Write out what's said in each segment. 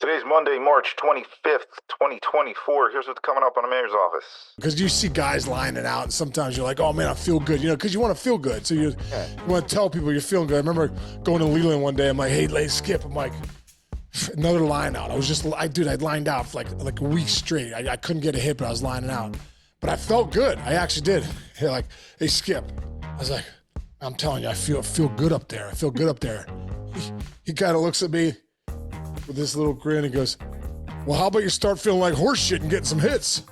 Today's Monday, March 25th, 2024. Here's what's coming up on the mayor's office. Because you see guys lining out, and sometimes you're like, oh, man, I feel good. You know, because you want to feel good. So you want to tell people you're feeling good. I remember going to Leland one day. I'm like, hey, let's skip. I'm like, another line out. I'd lined out for like a week straight. I couldn't get a hit, but I was lining out. But I felt good. I actually did. Hey, Skip. I was like, I'm telling you, I feel good up there. I feel good up there. He kind of looks at me with this little grin and goes, well, how about you start feeling like horse shit and getting some hits?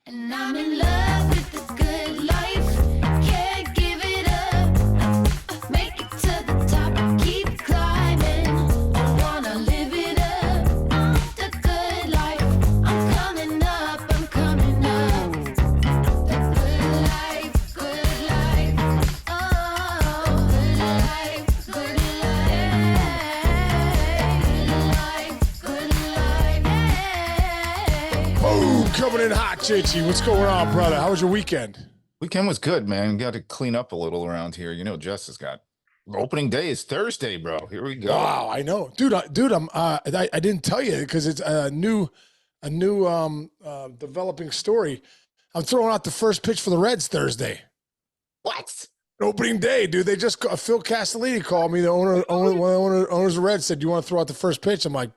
And I'm in love with the good life. Can't give it up. Make it to the top. Keep climbing. I wanna live it up. The good life. I'm coming up. I'm coming up. The good life. Good life. Oh, good life. Good life. Good life. Hey. Boom, coming in hot, JT. What's going on, brother? How was your weekend? Weekend was good, man. Got to clean up a little around here. You know, Jess has got opening day is Thursday, bro. Here we go. Wow, I know, dude. I didn't tell you because it's a new developing story. I'm throwing out the first pitch for the Reds Thursday. What? Opening day, dude. They just Phil Castellini called me. The owner, one of the owners of the Reds said, "You want to throw out the first pitch?" I'm like,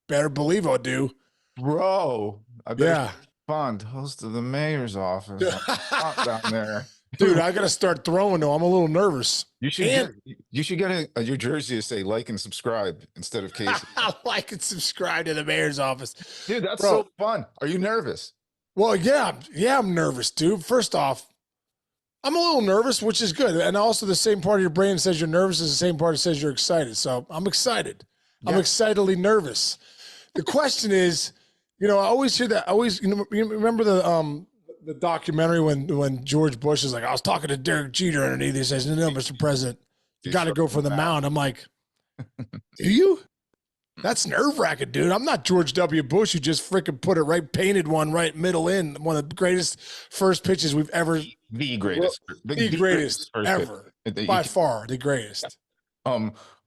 "Better believe I do." Bro, I bet Yeah. fun host of the mayor's office. Hot down there. Dude, I got to start throwing though. I'm a little nervous. You should get your jersey to say like and subscribe instead of Casey. I like and subscribe to the mayor's office. Dude, that's Bro. so fun. Are you nervous? Well, yeah, I'm nervous, dude. First off, I'm a little nervous, which is good. And also the same part of your brain says you're nervous is the same part that says you're excited. So I'm excited. I'm Yeah. excitedly nervous. The question is, I always hear that. You remember the documentary when George Bush is like, I was talking to Derek Jeter underneath. He says, no, Mr. President, you got to go for the mound. I'm like, do you? That's nerve-wracking, dude. I'm not George W. Bush who just freaking put it painted one right middle in, one of the greatest first pitches we've ever. The greatest. The greatest first ever. pitch. By far, the greatest.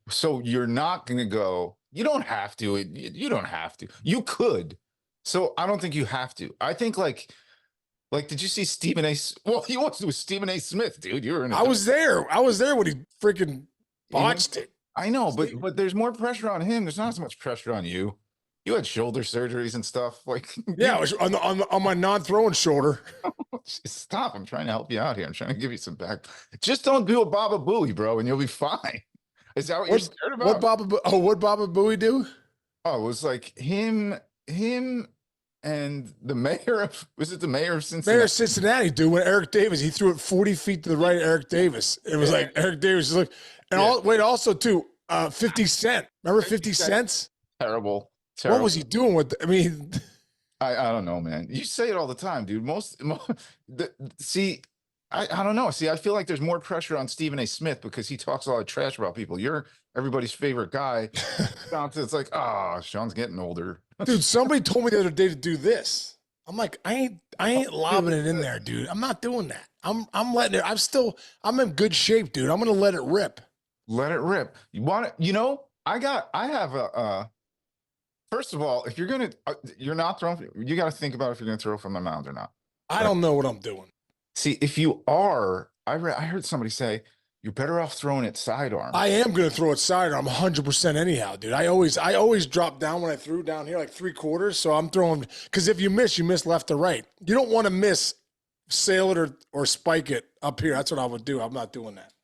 So you're not going to go, you don't have to. You don't have to. You could. So I don't think you have to. I think like, did you see Stephen A? Well, he wants to with Stephen A. Smith, dude. You were in. I was there when he freaking botched it. I know, but there's more pressure on him. There's not as much pressure on you. You had shoulder surgeries and stuff. Like, Yeah, it was on my non-throwing shoulder. stop. I'm trying to help you out here. I'm trying to give you some back. Just don't do a Baba Booey, bro, and you'll be fine. Is that what you're scared about? What Baba Booey do? Oh, it was like him and the mayor of, was it the mayor of Cincinnati? Mayor of Cincinnati, dude, when Eric Davis, he threw it 40 feet to the right of Eric Davis. It was like Eric Davis is like, and also too, 50 Cent. Remember 50 cents? Terrible. What was he doing with, I don't know, man. You say it all the time, dude. I don't know. See, I feel like there's more pressure on Stephen A. Smith because he talks a lot of trash about people. You're everybody's favorite guy. It's like, Sean's getting older. Dude, somebody told me the other day to do this. I'm like, I ain't lobbing it in there, dude. I'm not doing that. I'm letting it. I'm in good shape, dude. I'm gonna let it rip. Let it rip. You want it? I have a. First of all, if you're not throwing. You got to think about if you're gonna throw from the mound or not. I don't know what I'm doing. See, if you are, I heard somebody say you're better off throwing it sidearm. I am gonna throw it sidearm 100% anyhow, dude. I always drop down when I threw down here like 3/4. So I'm throwing because if you miss left to right. You don't want to miss, sail it or spike it up here. That's what I would do. I'm not doing that.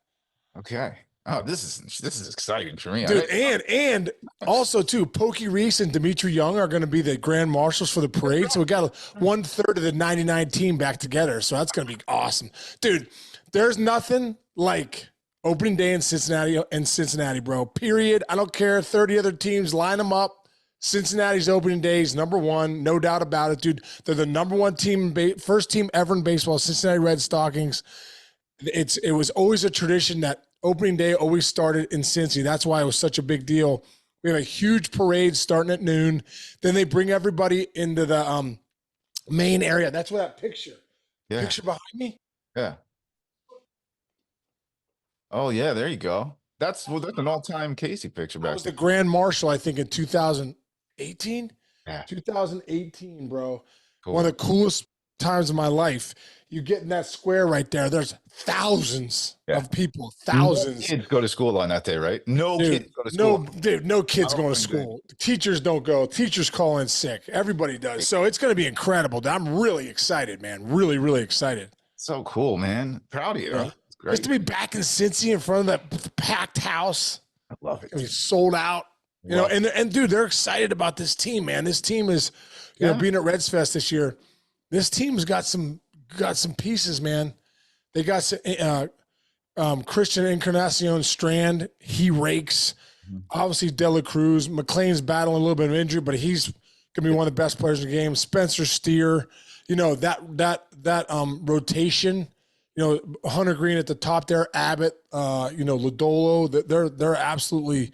Okay. Oh, this is exciting for me, dude. And also too, Pokey Reese and Dimitri Young are going to be the grand marshals for the parade. So we got 1/3 of the 99 team back together. So that's going to be awesome, dude. There's nothing like opening day in Cincinnati, bro. Period. I don't care. 30 other teams, line them up. Cincinnati's opening day is number one, no doubt about it, dude. They're the number one team, first team ever in baseball. Cincinnati Red Stockings. It was always a tradition that opening day always started in Cincy. That's why it was such a big deal. We have a huge parade starting at noon. Then they bring everybody into the main area. That's where that picture behind me. Yeah. Oh yeah, there you go. That's an all-time Casey picture I back was the then. Grand Marshal, I think, in 2018. Yeah, 2018, bro. One cool. of the coolest times of my life. You get in that square right there. There's thousands Yeah. of people, No thousands. kids go to school on that day, right? No Dude, kids go to no, school. dude, no kids I going don't to think they- school. Teachers don't go. Teachers call in sick. Everybody does. So it's going to be incredible. I'm really excited, man. Really, really excited. So cool, man. Proud of you. Yeah. It's great. Just to be back in Cincy in front of that packed house. I love it. I mean, sold out. You know, Love it. and dude, they're excited about this team, man. This team is, you know, Yeah. being at Reds Fest this year. This team's got some pieces, man. They got Christian Encarnacion Strand. He rakes. Mhm. Obviously, De La Cruz. McLean's battling a little bit of injury, but he's gonna be one of the best players in the game. Spencer Steer. You know that rotation. You know, Hunter Green at the top there. Abbott. You know, Lodolo. They're absolutely.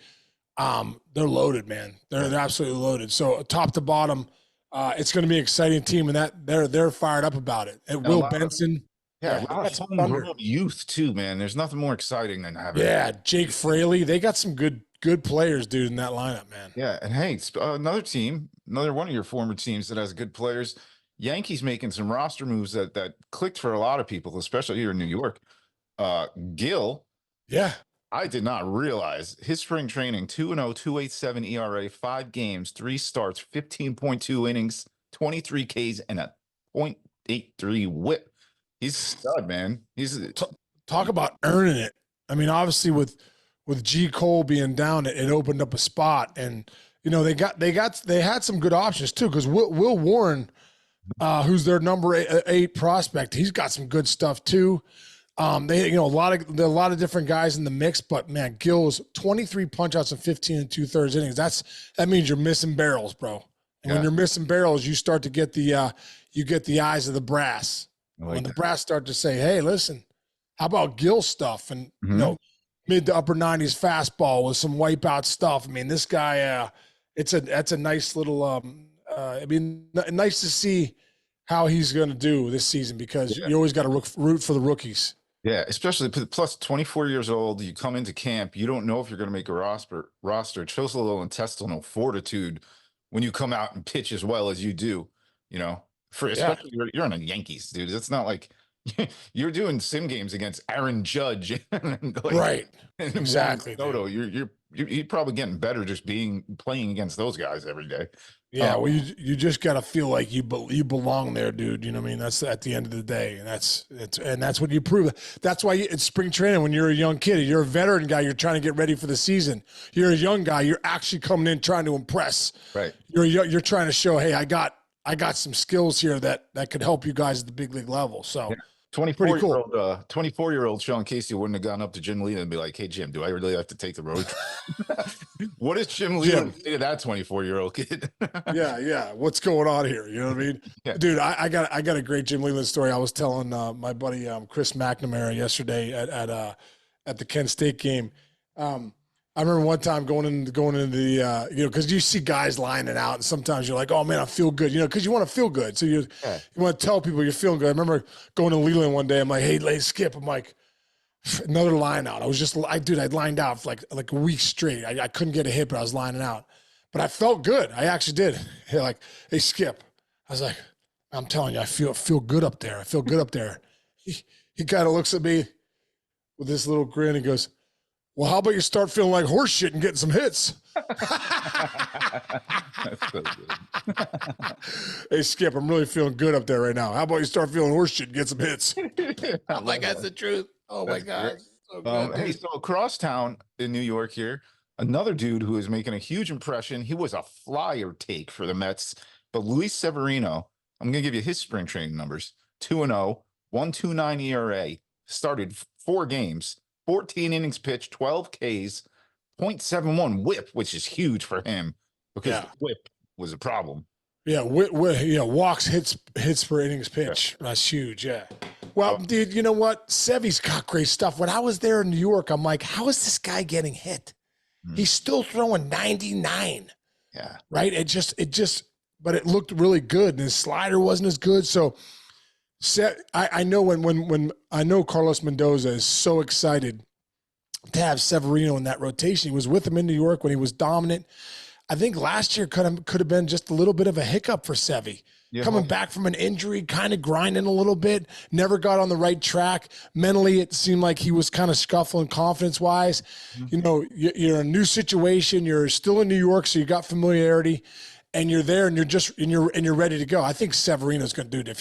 They're loaded, man. They're absolutely loaded. So top to bottom, it's going to be an exciting team, and that they're fired up about it. And a Will lot of- Benson, Yeah, Yeah, a lot that's of Thunder. homegrown youth too, man. There's nothing more exciting than having. yeah, Jake Fraley. They got some good players, dude, in that lineup, man. Yeah, and hey, another team, another one of your former teams that has good players. Yankees making some roster moves that clicked for a lot of people, especially here in New York. Gill, Yeah, I did not realize his spring training 2-0, 2.87 ERA, 5 games, 3 starts, 15.2 innings, 23 Ks, and a .83 WHIP. He's a stud, man. He's talk about earning it. I mean, obviously with G Cole being down, it opened up a spot, and you know they had some good options too. Because Will Warren, who's their number 8 prospect, he's got some good stuff too. They, you know, there are a lot of different guys in the mix, but man, Gill's 23 punchouts in 15 and 2/3 innings. That means you're missing barrels, bro. And when Yeah. you're missing barrels, you start to get the eyes of the brass. I like When the that. brass start to say, "Hey, listen, how about Gill stuff?" and you Mhm. know, mid to upper 90s fastball with some wipeout stuff. I mean, this guy, that's a nice little. I mean, nice to see how he's going to do this season because Yeah. you always got to root for the rookies. Yeah, especially plus 24 years old. You come into camp, you don't know if you're going to make a roster. It shows a little intestinal fortitude when you come out and pitch as well as you do. You know, for especially you're on a Yankees, dude. It's not like you're doing sim games against Aaron Judge, and like, Right. and Exactly, Juan Soto. You're probably getting better just playing against those guys every day. Yeah, well, you just got to feel like you belong there, dude. You know what I mean? That's at the end of the day, and that's what you prove. That's why it's spring training. When you're a young kid, you're a veteran guy. You're trying to get ready for the season. You're a young guy. You're actually coming in trying to impress. Right. You're trying to show, hey, I got some skills here that could help you guys at the big league level. So. Yeah. 24 cool. year old 24-year-old Sean Casey wouldn't have gone up to Jim Leland and be like, "Hey Jim, do I really have to take the road?" What does Jim Leland say to that 24-year-old kid? Yeah. What's going on here? You know what I mean? Yeah. Dude, I got a great Jim Leland story. I was telling my buddy Chris McNamara yesterday at the Kent State game. I remember one time going into the you know, because you see guys lining out, and sometimes you're like, "Oh man, I feel good," you know, because you want to feel good. So you want to tell people you're feeling good. I remember going to Leland one day. I'm like, "Hey, Skip." I'm like, another line out. I'd lined out for like a week straight. I couldn't get a hit, but I was lining out. But I felt good. I actually did. Hey, Skip. I was like, I'm telling you, I feel good up there. I feel good up there. He kind of looks at me with this little grin and goes, "Well, how about you start feeling like horse shit and getting some hits?" That's so good. Hey, Skip, I'm really feeling good up there right now. How about you start feeling horse shit and get some hits? I'm like, that's the truth. Oh my That's God. great. So good, Hey, dude. so across town in New York here, another dude who is making a huge impression. He was a flyer take for the Mets, but Luis Severino, I'm going to give you his spring training numbers. 2-0, 1.29 ERA, started 4 games, 14 innings pitched, 12 Ks, .71 WHIP, which is huge for him because Yeah. the WHIP was a problem. Yeah, walks, hits per innings pitch. That's huge. Yeah. Well, dude, you know what? Sevy's got great stuff. When I was there in New York, I'm like, how is this guy getting hit? He's still throwing 99. Yeah. Right? But it looked really good, and his slider wasn't as good. So, I know when I know Carlos Mendoza is so excited to have Severino in that rotation. He was with him in New York when he was dominant. I think last year could have been just a little bit of a hiccup for Sevy. Yeah. Coming back from an injury, kind of grinding a little bit, never got on the right track. Mentally, it seemed like he was kind of scuffling confidence-wise. You know, you're in a new situation. You're still in New York, so you got familiarity, and you're there, and you're ready to go. I think Severino's going to do it.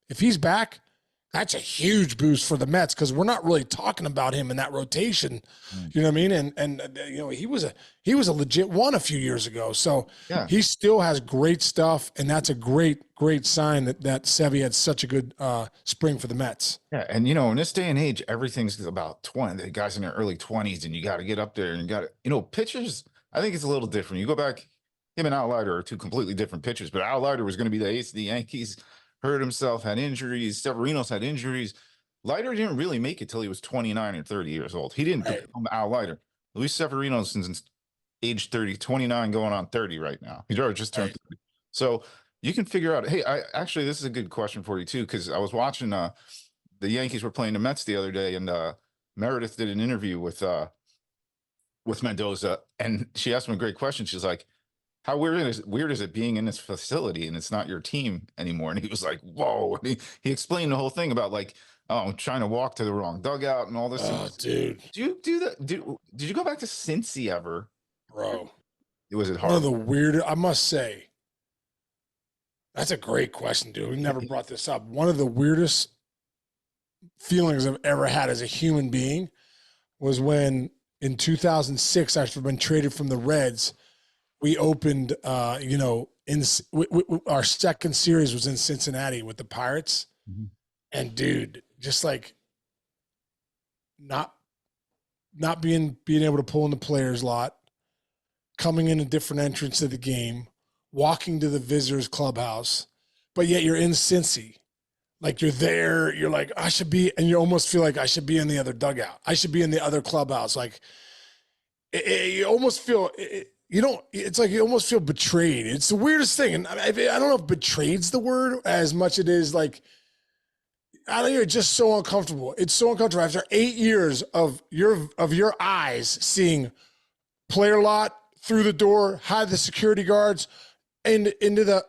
If he's back, that's a huge boost for the Mets because we're not really talking about him in that rotation. You know what I mean? And you know, he was a legit one a few years ago. So Yeah. he still has great stuff, and that's a great sign that Sevy had such a good spring for the Mets. Yeah, and you know, in this day and age, everything's about 20. The guys in their early 20s, and you got to get up there and you got to, you know, pitchers. I think it's a little different. You go back, him and Outlider are two completely different pitchers, but Outlider was going to be the ace of the Yankees. Hurt himself, had injuries. Severino's had injuries. Leiter didn't really make it till he was 29 or 30 years old. He didn't become Al Leiter. Luis Severino since age 30, 29 going on 30 right now. He's already just turned 30. So you can figure out, hey, actually, this is a good question for you too, because I was watching the Yankees were playing the Mets the other day, and Meredith did an interview with Mendoza, and she asked him a great question. She's like, how weird is it being in this facility and it's not your team anymore? And he was like, whoa. And he explained the whole thing about like, oh, I'm trying to walk to the wrong dugout and all this. Oh, dude. Do you do that? Did you go back to Cincy ever? Bro. Was it One of hard? the weirdest, I must say, that's a great question, dude. We never brought this up. One of the weirdest feelings I've ever had as a human being was when in 2006, after I've been traded from the Reds, we opened, you know, our second series was in Cincinnati with the Pirates. Mhm. And dude, just like not being able to pull in the players lot, coming in a different entrance to the game, walking to the visitors clubhouse, but yet you're in Cincy. Like you're there, you're like, I should be, and you almost feel like I should be in the other dugout. I should be in the other clubhouse. Like you almost feel, it's like you almost feel betrayed. It's the weirdest thing. And I don't know if betrayed's the word as much it is like, I don't know, it's just so uncomfortable. It's so uncomfortable after 8 years of your eyes seeing player lot through the door, hide the security guards, and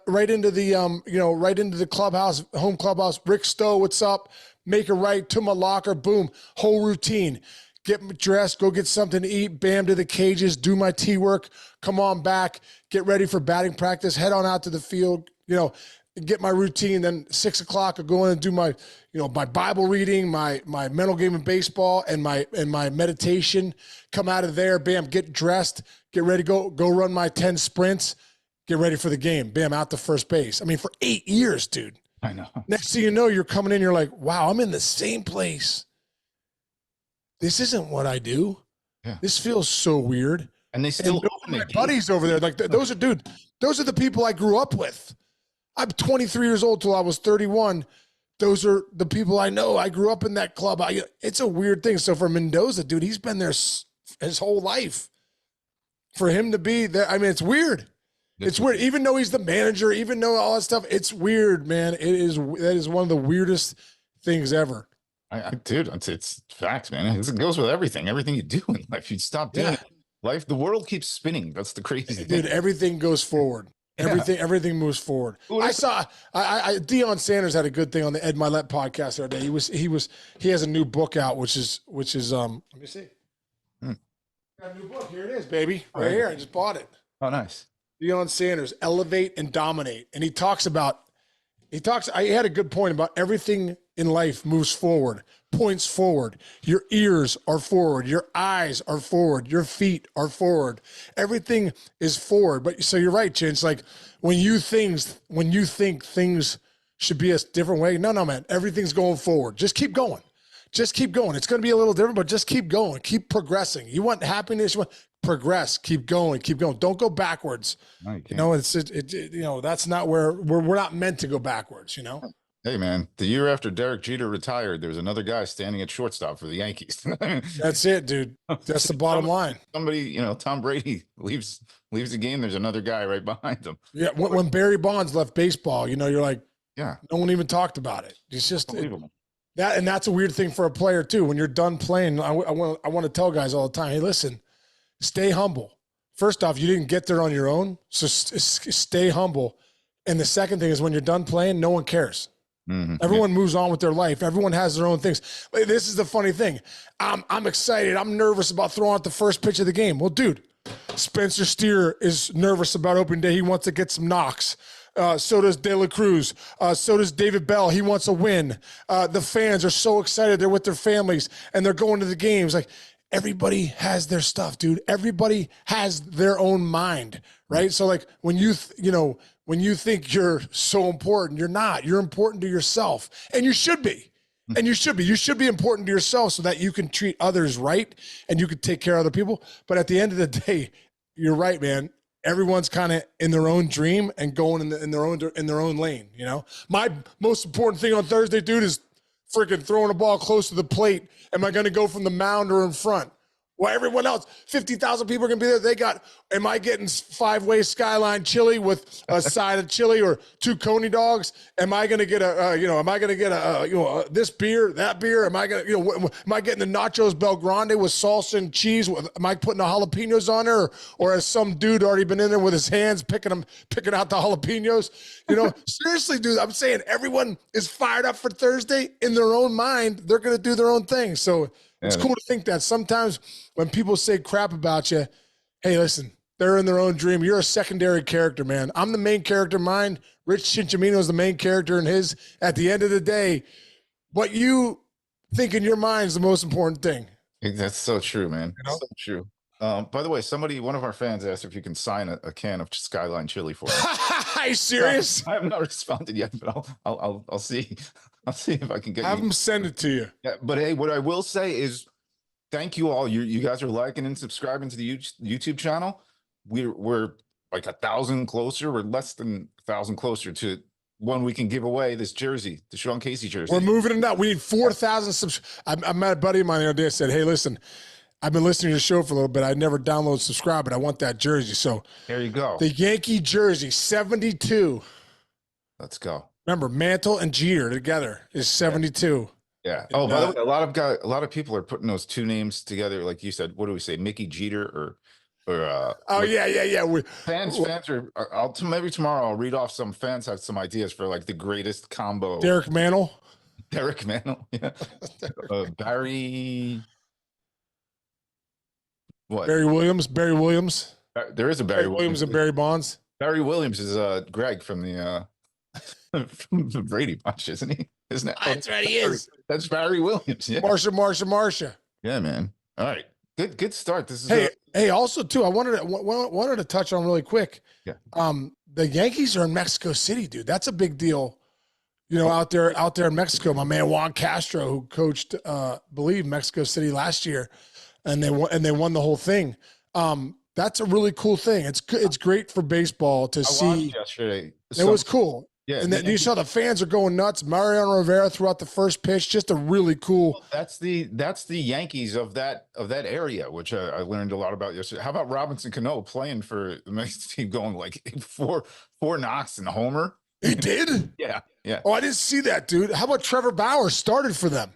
right into the clubhouse, home clubhouse. Rick Stowe, what's up? Make a right to my locker. Boom. Whole routine. Get dressed, go get something to eat, bam, to the cages, do my tee work, come on back, get ready for batting practice, head on out to the field, you know, get my routine. Then 6 o'clock, I'll go in and do my, you know, my Bible reading, my mental game of baseball, and my meditation. Come out of there, bam, get dressed, get ready, go run my 10 sprints, get ready for the game, bam, out to first base. I mean, for 8 years, dude. I know. Next thing you know, you're coming in, you're like, wow, I'm in the same place. This isn't what I do. Yeah. This feels so weird. And they still And my buddies over there, like those are the people I grew up with. I'm 23 years old till I was 31. Those are the people I know. I grew up in that club. It's a weird thing. So for Mendoza, dude, he's been there his whole life. For him to be there, I mean, it's weird. It's weird. Even though he's the manager, even though all that stuff, it's weird, man. That is one of the weirdest things ever. Dude, it's facts, man. It goes with everything you do in life. You stop doing it. Life, the world keeps spinning. That's the crazy thing. Dude, everything goes forward. Everything moves forward. I saw Deion Sanders had a good thing on the Ed Milet podcast the other day. He has a new book out, which is let me see. Got a new book. Here it is, baby. Right here. I just bought it. Oh, nice. Deion Sanders, Elevate and Dominate. And he had a good point about everything in life moves forward, points forward. Your ears are forward. Your eyes are forward. Your feet are forward. Everything is forward. But so you're right, Chinch. Like when you think things should be a different way. No, man. Everything's going forward. Just keep going. Just keep going. It's going to be a little different, but just keep going. Keep progressing. You want happiness? You want progress. Keep going. Keep going. Don't go backwards. No, you know, that's not where we're not meant to go backwards, you know? Hey, man, the year after Derek Jeter retired, there was another guy standing at shortstop for the Yankees. That's it, dude. That's the bottom line. Somebody, you know, Tom Brady leaves the game. There's another guy right behind him. Yeah. When Barry Bonds left baseball, you know, you're like, yeah, no one even talked about it. It's just unbelievable. That's a weird thing for a player too. When you're done playing, I want to tell guys all the time, hey, listen, stay humble. First off, you didn't get there on your own, so stay humble. And the second thing is when you're done playing, no one cares. Everyone moves on with their life. Everyone has their own things. This is the funny thing. I'm excited. I'm nervous about throwing out the first pitch of the game. Well, dude, Spencer Steer is nervous about opening day. He wants to get some knocks. So does De La Cruz. So does David Bell. He wants a win. The fans are so excited. They're with their families and they're going to the games. Like, everybody has their stuff, dude. Everybody has their own mind, right? So like when when you think you're so important, you're not. You're important to yourself, and you should be. And you should be. You should be important to yourself so that you can treat others right and you can take care of other people. But at the end of the day, you're right, man. Everyone's kind of in their own dream and going in their own lane. You know, my most important thing on Thursday, dude, is freaking throwing a ball close to the plate. Am I going to go from the mound or in front? Well, everyone else, 50,000 people are going to be there. Am I getting 5-way Skyline chili with a side of chili or 2 Coney dogs? Am I going to get this beer, that beer? Am I going to, am I getting the nachos Bel Grande with salsa and cheese? Am I putting the jalapenos on there? Or has some dude already been in there with his hands picking out the jalapenos? Seriously, dude, I'm saying everyone is fired up for Thursday in their own mind. They're going to do their own thing. So it's cool to think that sometimes when people say crap about you, hey, listen, they're in their own dream. You're a secondary character, man. I'm the main character in mine. Rich Cinciamino is the main character in his. At the end of the day, what you think in your mind is the most important thing. That's so true, man. So true. By the way, one of our fans asked if you can sign a can of Skyline chili for us. Are you serious? I have not responded yet, but I'll see. I'll see if I can get. Have them send it to you. Yeah, but hey, what I will say is, thank you all. You guys are liking and subscribing to the YouTube channel. We're like 1,000 closer. We're less than 1,000 closer to when we can give away this jersey, the Sean Casey jersey. We're moving it up. We need 4,000 subs. I met a buddy of mine the other day. Said, hey, listen, I've been listening to the show for a little bit. I never download subscribe, but I want that jersey. So there you go. The Yankee jersey, 72. Let's go. Remember, Mantle and Jeter together is 72. Yeah. Oh, by the way, a lot of people are putting those two names together, like you said. What do we say, Mickey Jeter or? Oh yeah. Fans are. Maybe tomorrow I'll read off some fans have some ideas for like the greatest combo. Derek Mantle. Yeah. Barry. What? Barry Williams. There is a Barry Williams and Barry Bonds. Barry Williams is Greg from the from the Brady Bunch, isn't he? Isn't it? That's right, he is. That's Barry Williams. Yeah. Marsha. Yeah, man. All right. Good start. This is hey. Also, too, I wanted to touch on really quick. Yeah. The Yankees are in Mexico City, dude. That's a big deal. Out there in Mexico. My man Juan Castro, who coached, believe Mexico City last year, and they won the whole thing. That's a really cool thing. It's great for baseball to see. Yesterday. It was cool. Yeah, and then you saw the fans are going nuts. Mariano Rivera threw out the first pitch. Just a really cool. Well, that's the Yankees of that area, which I learned a lot about yesterday. How about Robinson Cano playing for the Mexican team, going like four knocks and a homer? He did. Yeah. Oh, I didn't see that, dude. How about Trevor Bauer started for them?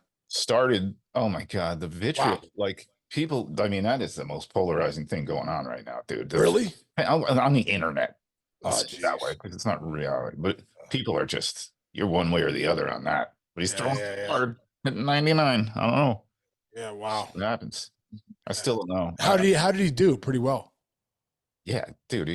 Oh my God, the vitriol. Wow. Like people. I mean, that is the most polarizing thing going on right now, dude. Really? On the internet. That way, because it's not reality, but people are just, you're one way or the other on that. But he's throwing hard at 99. I don't know. Yeah, wow. What happens? I still don't know. How did he do? Pretty well. Yeah, dude.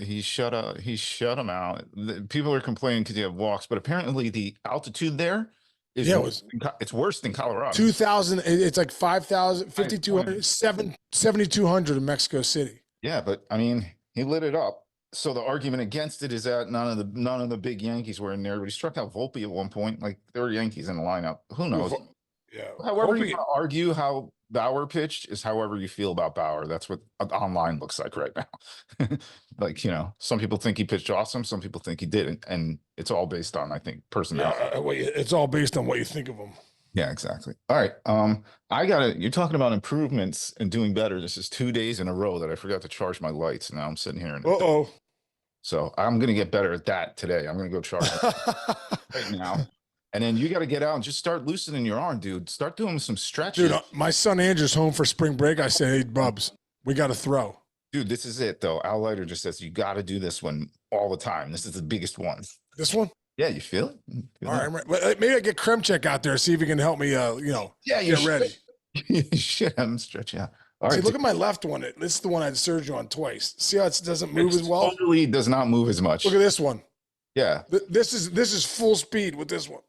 He shut him out. People are complaining because he had walks, but apparently the altitude there is it's worse than Colorado. 2,000. It's like 5,000, 5,200, 7,200 in Mexico City. Yeah, but I mean, he lit it up. So the argument against it is that none of the big Yankees were in there, but he struck out Volpe at one point. Like there were Yankees in the lineup. Who knows? Yeah. However you want to argue how Bauer pitched is however you feel about Bauer. That's what online looks like right now. Like, some people think he pitched awesome. Some people think he didn't. And it's all based on, I think, personality. Yeah, it's all based on what you think of him. Yeah, exactly. All right. You're talking about improvements and doing better. This is 2 days in a row that I forgot to charge my lights. Now I'm sitting here. So I'm going to get better at that today. I'm going to go charge right now. And then you got to get out and just start loosening your arm, dude. Start doing some stretches. Dude, my son Andrew's home for spring break. I say, hey, Bubs, we got to throw. Dude, this is it, though. Al Leiter just says you got to do this one all the time. This is the biggest one. This one? Yeah, you feel it? All right. Well, maybe I get Kremchek out there, see if he can help me, Yeah, get ready. You should have him stretch out. All See, right. look at my left one. This is the one I had surgery on twice. See how it doesn't move as well? Totally does not move as much. Look at this one. Yeah. This is full speed with this one.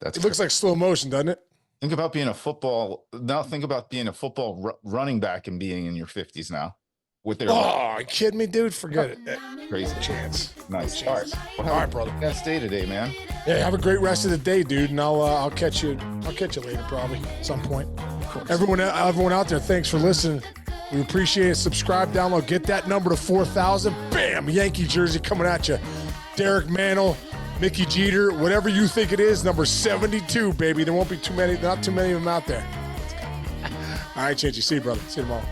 That's It looks like slow motion, doesn't it? Think about being a football. Now think about being a football running back and being in your 50s now. With their Oh, are you kidding me, dude? Forget it. crazy Chance. Nice. All right. Well, All right, brother. Best day today, man. Yeah, have a great rest of the day, dude. And I'll catch you. I'll catch you later, probably at some point. Everyone out there, thanks for listening. We appreciate it. Subscribe, download, get that number to 4,000. Bam, Yankee jersey coming at you. Derek Mantle, Mickey Jeter, whatever you think it is, number 72, baby. There won't be not too many of them out there. All right, Chinchy. See you, brother. See you tomorrow.